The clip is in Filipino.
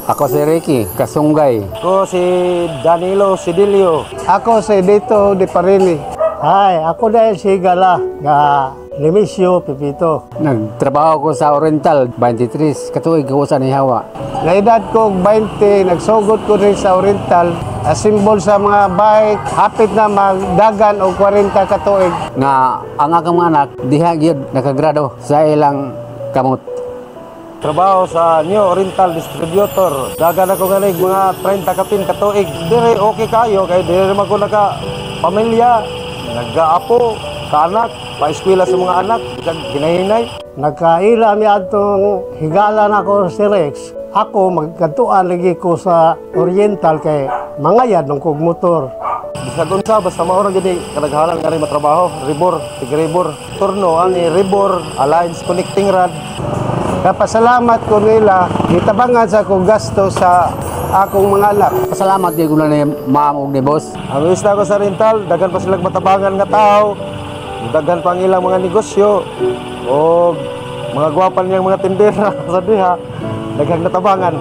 Ako si Ricky, Kasunggay. Ako si Danilo Sidilio. Ako si Dito de Parini. Hi, ako dahil si Gala, nga Lemisio Pipito. Nagtrabaho ko sa Oriental, 23, katuig ko sa Nihawa. Nga edad ko 20, nagsugod ko rin sa Oriental. Asimbol sa mga bike, hapit na magdagan o 40 katuig. Nga ang akong mga anak, diha gyud nakagrado sa ilang kamot. Trabaho sa New Oriental Distributor. Dagan ako galing mga 30 kapin katuig. Dire okay kayo kay dire naman ko naka pamilya, nag-aapo, kaanak, pa-eskwela sa mga anak, ginahinay. Nagkaila mi atong higalan ako si Rex. Ako magkantuan lagi ko sa Oriental kay mangayad ng kog motor. Bisag unsa basta mao ra gid kadaghanan nga rin matrabaho, ribor, tig-ribor, turno ani ribor, alliance connecting rod. Kapasalamat ko nila, gitabangan sa akong gasto sa akong mga anak. Pasalamat di ko na ni ma'am ug ni boss. Ang lista ko sa rental, daghan pa silang matabangan nga tao, daghan pa ang ilang mga negosyo, o mga gwapan niyang mga tindera sa diha, daghang natabangan.